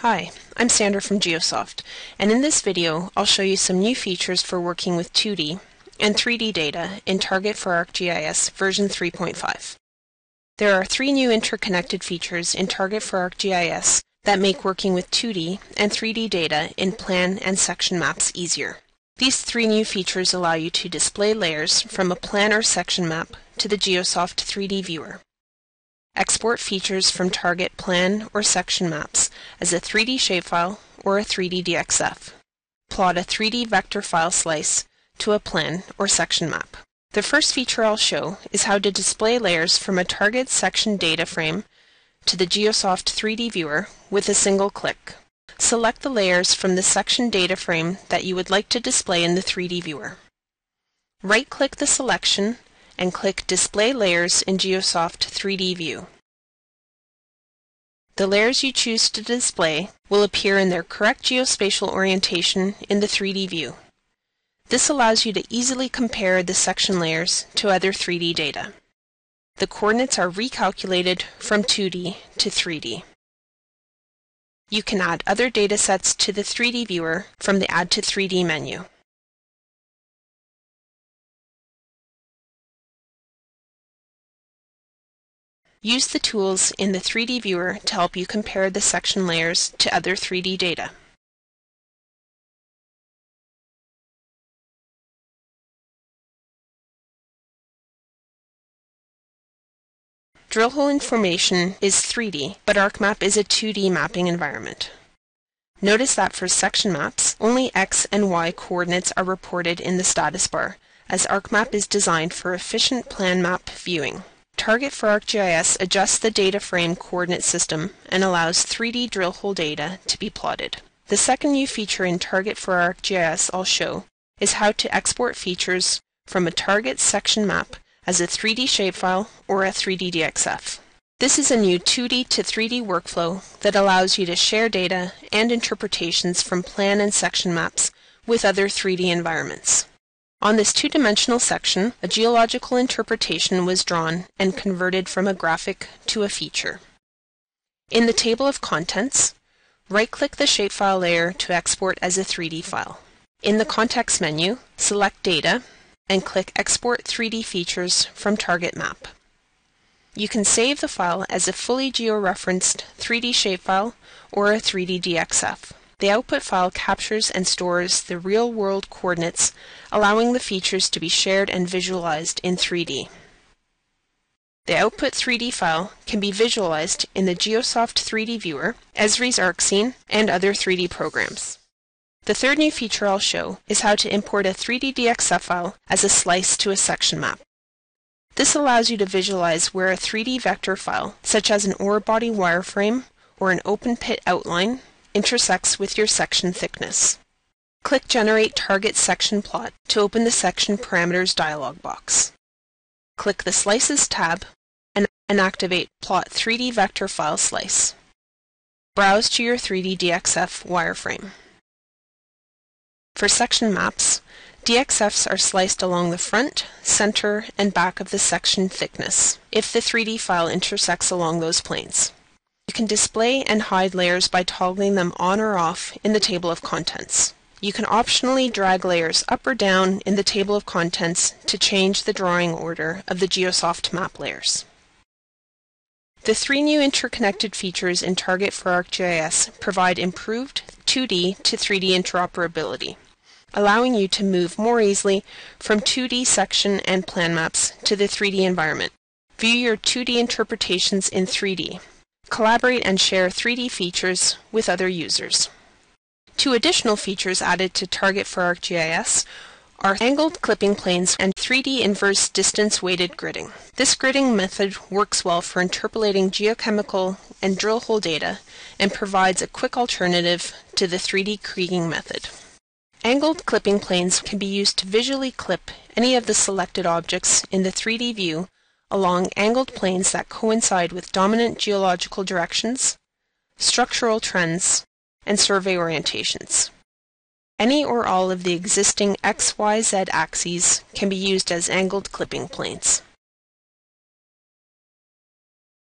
Hi, I'm Sandra from Geosoft, and in this video I'll show you some new features for working with 2D and 3D data in Target for ArcGIS version 3.5. There are 3 new interconnected features in Target for ArcGIS that make working with 2D and 3D data in plan and section maps easier. These 3 new features allow you to display layers from a plan or section map to the Geosoft 3D viewer. Export features from Target plan or section maps as a 3D shapefile or a 3D DXF. Plot a 3D vector file slice to a plan or section map. The first feature I'll show is how to display layers from a Target section data frame to the Geosoft 3D viewer with a single click. Select the layers from the section data frame that you would like to display in the 3D viewer. Right-click the selection and click Display Layers in Geosoft 3D View. The layers you choose to display will appear in their correct geospatial orientation in the 3D view. This allows you to easily compare the section layers to other 3D data. The coordinates are recalculated from 2D to 3D. You can add other datasets to the 3D viewer from the Add to 3D menu. Use the tools in the 3D viewer to help you compare the section layers to other 3D data. Drill hole information is 3D, but ArcMap is a 2D mapping environment. Notice that for section maps, only X and Y coordinates are reported in the status bar, as ArcMap is designed for efficient plan map viewing. Target for ArcGIS adjusts the data frame coordinate system and allows 3D drill hole data to be plotted. The second new feature in Target for ArcGIS I'll show is how to export features from a Target section map as a 3D shapefile or a 3D DXF. This is a new 2D to 3D workflow that allows you to share data and interpretations from plan and section maps with other 3D environments. On this 2-dimensional section, a geological interpretation was drawn and converted from a graphic to a feature. In the table of contents, right-click the shapefile layer to export as a 3D file. In the context menu, select Data and click Export 3D Features from Target Map. You can save the file as a fully georeferenced 3D shapefile or a 3D DXF. The output file captures and stores the real-world coordinates, allowing the features to be shared and visualized in 3D. The output 3D file can be visualized in the Geosoft 3D viewer, Esri's ArcScene, and other 3D programs. The third new feature I'll show is how to import a 3D DXF file as a slice to a section map. This allows you to visualize where a 3D vector file, such as an ore body wireframe or an open pit outline, intersects with your section thickness. Click Generate Target Section Plot to open the Section Parameters dialog box. Click the Slices tab and activate Plot 3D Vector File Slice. Browse to your 3D DXF wireframe. For section maps, DXFs are sliced along the front, center, and back of the section thickness, if the 3D file intersects along those planes. You can display and hide layers by toggling them on or off in the table of contents. You can optionally drag layers up or down in the table of contents to change the drawing order of the Geosoft map layers. The 3 new interconnected features in Target for ArcGIS provide improved 2D to 3D interoperability, allowing you to move more easily from 2D section and plan maps to the 3D environment. View your 2D interpretations in 3D. Collaborate and share 3D features with other users. 2 additional features added to Target for ArcGIS are angled clipping planes and 3D inverse distance weighted gridding. This gridding method works well for interpolating geochemical and drill hole data and provides a quick alternative to the 3D kriging method. Angled clipping planes can be used to visually clip any of the selected objects in the 3D view along angled planes that coincide with dominant geological directions, structural trends, and survey orientations. Any or all of the existing X, Y, Z axes can be used as angled clipping planes.